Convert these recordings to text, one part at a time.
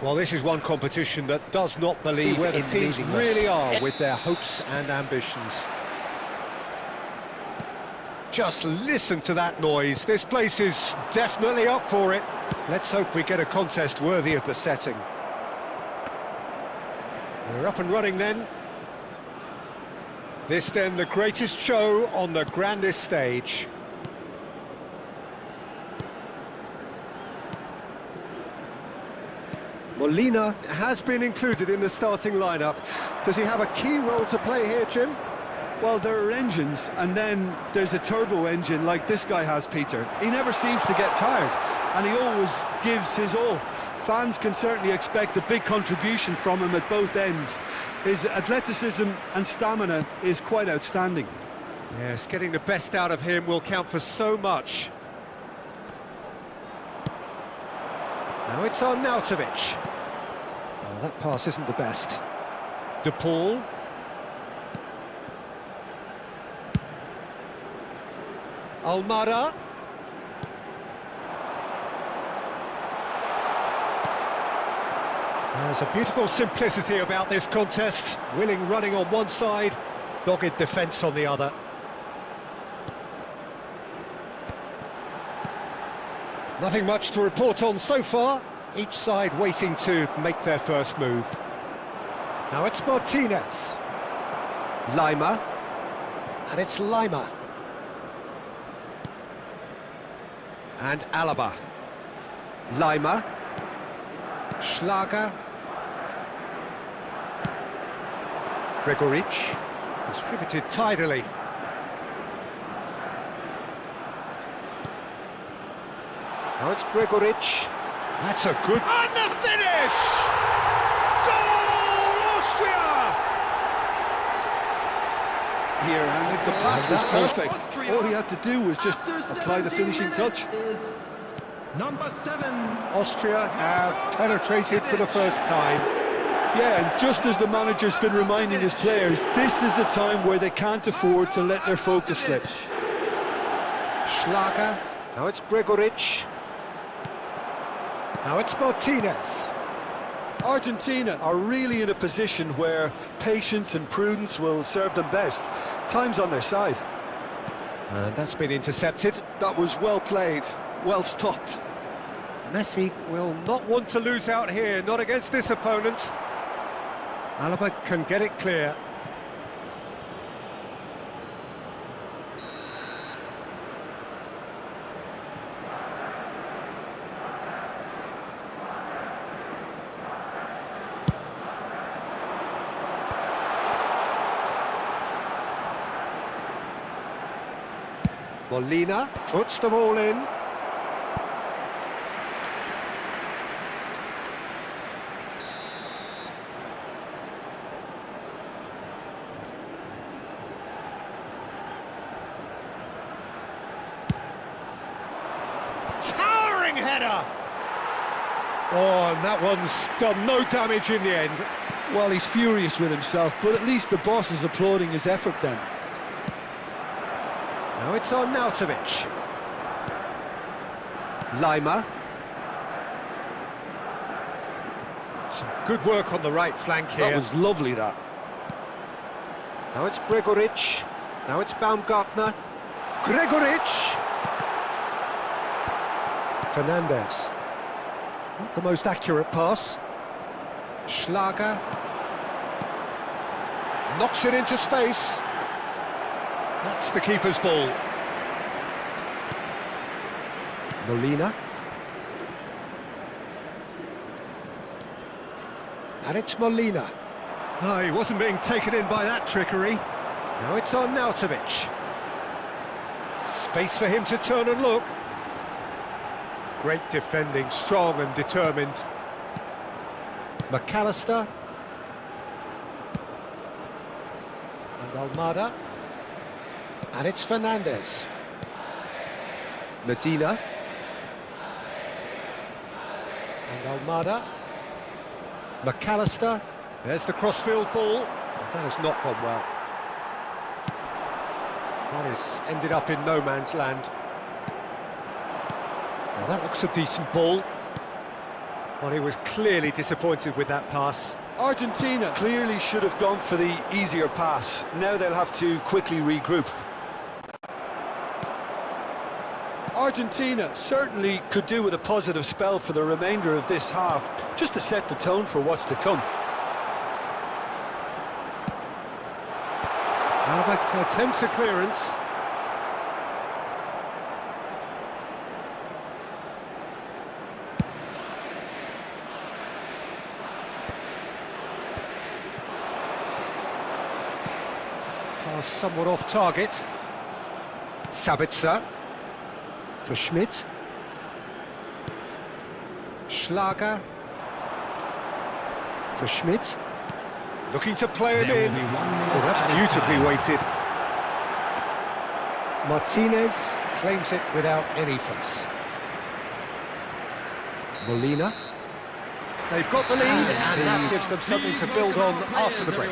Well, this is one competition that does not believe where the teams really are with their hopes and ambitions. Just listen to that noise. This place is definitely up for it. Let's hope we get a contest worthy of the setting. We're up and running then. This then the greatest show on the grandest stage. Molina has been included in the starting lineup. Does he have a key role to play here, Jim? Well, there are engines, and then there's a turbo engine like this guy has, Peter. He never seems to get tired, and he always gives his all. Fans can certainly expect a big contribution from him at both ends. His athleticism and stamina is quite outstanding. Yes, getting the best out of him will count for so much. Now it's Arnautovic. Oh, that pass isn't the best. De Paul. Almada. There's a beautiful simplicity about this contest. Willing running on one side, dogged defence on the other. Nothing much to report on so far. Each side waiting to make their first move. Now it's Martínez. Laimer. And it's Laimer. And Alaba. Laimer. Schlager. Gregoritsch. Distributed tidily. Now it's Gregoritsch. That's a good... And the finish! Goal, Austria! Here, and the pass was perfect. All he had to do was just apply the finishing touch. Number 7. Austria have penetrated for the first time. Yeah, and just as the manager's been reminding his players, this is the time where they can't afford to let their focus slip. Schlager. Now it's Gregoritsch. Now it's Martínez. Argentina are really in a position where patience and prudence will serve them best. Time's on their side. And that's been intercepted. That was well played, well stopped. Messi will not want to lose out here, not against this opponent. Alaba can get it clear. Molina puts them all in. Towering header! Oh, and that one's done no damage in the end. Well, he's furious with himself, but at least the boss is applauding his effort then. Now it's Arnautovic. Laimer. Some good work on the right flank here. That was lovely, that. Now it's Gregoritsch. Now it's Baumgartner. Gregoritsch. Fernandez. Not the most accurate pass. Schlager. Knocks it into space. That's the keeper's ball. Molina. And it's Molina. Oh, he wasn't being taken in by that trickery. Now it's Arnautovic. Space for him to turn and look. Great defending, strong and determined. McAllister. And Almada. And it's Fernandez. Medina. And Almada. McAllister. There's the crossfield ball. That has not gone well. That has ended up in no man's land. Now that looks a decent ball. Well, he was clearly disappointed with that pass. Argentina clearly should have gone for the easier pass. Now they'll have to quickly regroup. Argentina certainly could do with a positive spell for the remainder of this half, just to set the tone for what's to come. Alba attempts a clearance. Pass somewhat off target. Sabitzer. For Schmidt. Schlager. For Schmidt. Looking to play him in. Oh, that's beautifully weighted. Martinez claims it without any fuss. Molina. They've got the lead, and that gives them something to build on after the break.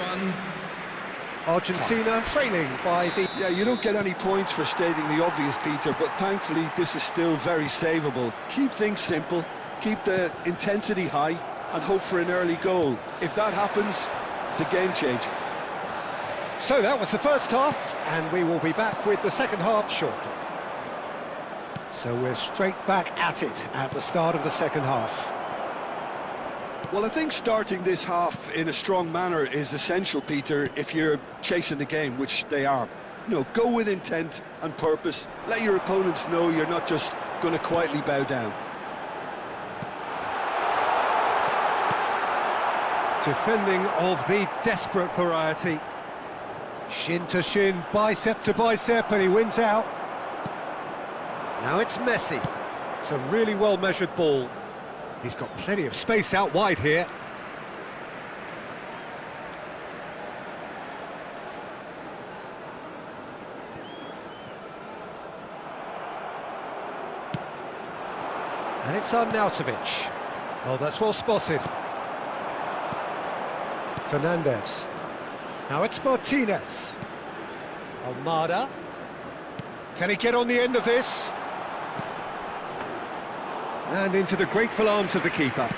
Argentina trailing by the... Yeah, you don't get any points for stating the obvious, Peter, but thankfully this is still very savable. Keep things simple, keep the intensity high, and hope for an early goal. If that happens, it's a game changer. So that was the first half, and we will be back with the second half shortly. So we're straight back at it at the start of the second half. Well, I think starting this half in a strong manner is essential, Peter, if you're chasing the game, which they are. You know, go with intent and purpose. Let your opponents know you're not just going to quietly bow down. Defending of the desperate variety. Shin to shin, bicep to bicep, and he wins out. Now it's Messi. It's a really well-measured ball. He's got plenty of space out wide here. And it's Arnautovic. Oh, that's well spotted. Fernandez. Now it's Martinez. Almada. Can he get on the end of this? And into the grateful arms of the keeper.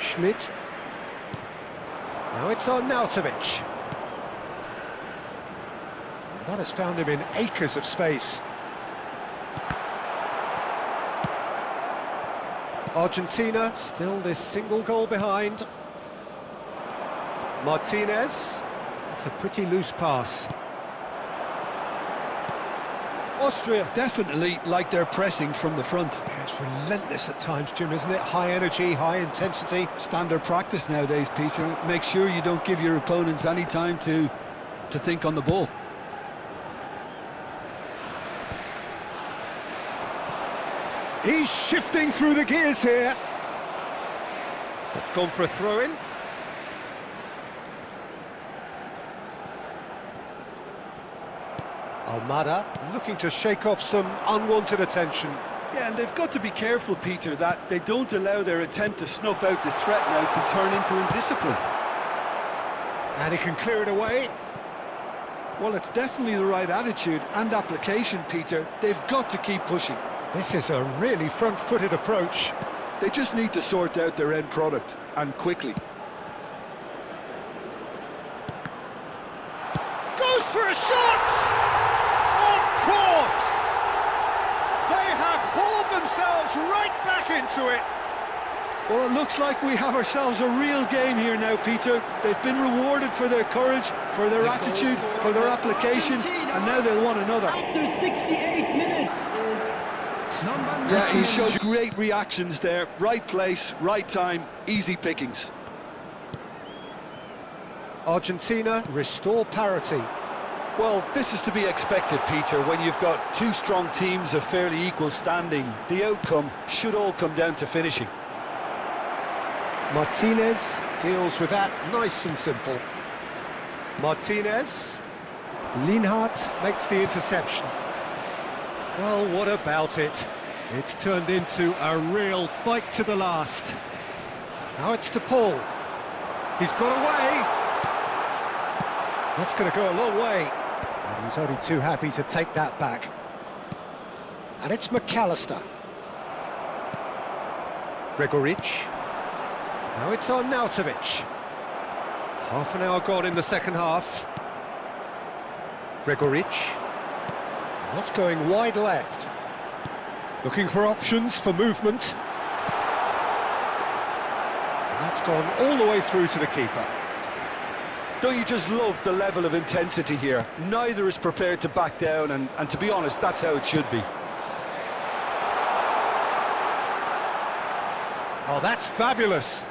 Schmidt. Now it's Arnautovic. That has found him in acres of space. Argentina still this single goal behind. Martinez. It's a pretty loose pass. Austria definitely like their pressing from the front. Yeah, it's relentless at times, Jim, isn't it? High energy, high intensity. Standard practice nowadays, Peter. Make sure you don't give your opponents any time to think on the ball. He's shifting through the gears here. It's gone for a throw-in. Almada looking to shake off some unwanted attention. Yeah, and they've got to be careful, Peter, that they don't allow their attempt to snuff out the threat now to turn into indiscipline. And he can clear it away. Well, it's definitely the right attitude and application, Peter. They've got to keep pushing. This is a really front-footed approach. They just need to sort out their end product, and quickly. Goes for a shot! Of course! They have hauled themselves right back into it. Well, it looks like we have ourselves a real game here now, Peter. They've been rewarded for their courage, for their attitude, for their application, and now they'll want another. After 68 minutes is number 9. Yeah, he showed great reactions there. Right place, right time, easy pickings. Argentina restore parity. Well, this is to be expected, Peter, when you've got two strong teams of fairly equal standing. The outcome should all come down to finishing. Martinez deals with that nice and simple. Martinez. Lienhardt makes the interception. Well, what about it? It's turned into a real fight to the last. Now it's DePaul. He's got away. That's going to go a long way. And he's only too happy to take that back. And it's McAllister. Gregoritsch. Now it's on Nautovic. Half an hour gone in the second half. Gregoritsch. That's going wide left. Looking for options for movement. And that's gone all the way through to the keeper. Don't you just love the level of intensity here? Neither is prepared to back down, and to be honest, that's how it should be. Oh, that's fabulous.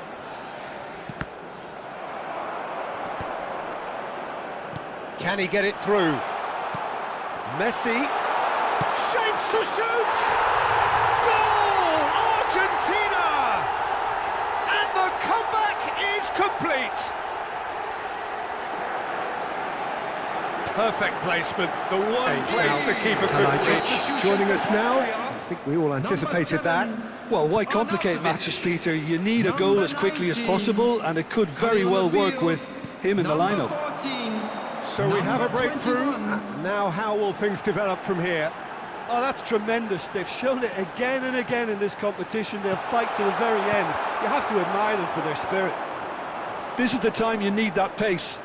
Can he get it through? Messi shapes to shoot! Goal! Argentina! And the comeback is complete! Perfect placement, the one place the keeper could reach. Joining us now, I think we all anticipated that. Well, why complicate matters, Peter? You need a goal as quickly as possible, and it could very well work with him in the lineup. So we have a breakthrough. Now how will things develop from here? Oh, that's tremendous. They've shown it again and again in this competition. They'll fight to the very end. You have to admire them for their spirit. This is the time you need that pace.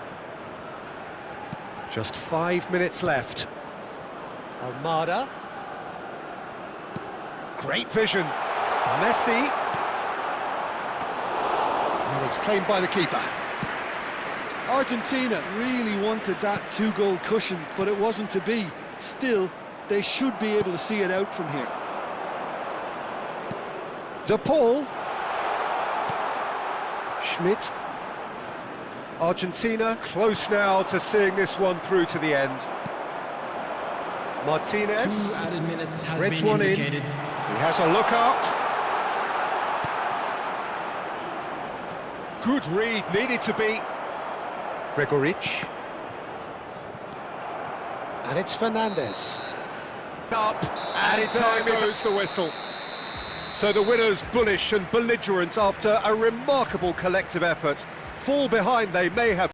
Just 5 minutes left. Almada. Great vision. Messi. And it's claimed by the keeper. Argentina really wanted that two-goal cushion, but it wasn't to be. Still, they should be able to see it out from here. De Paul. Schmidt. Argentina close now to seeing this one through to the end. Martinez. 2 added minutes has Threads been one in. indicated. He has a look out. Good read, needed to be. Gregoritsch. And it's Fernandez. Up, and there goes the whistle. So the winners bullish and belligerent after a remarkable collective effort. Fall behind they may have.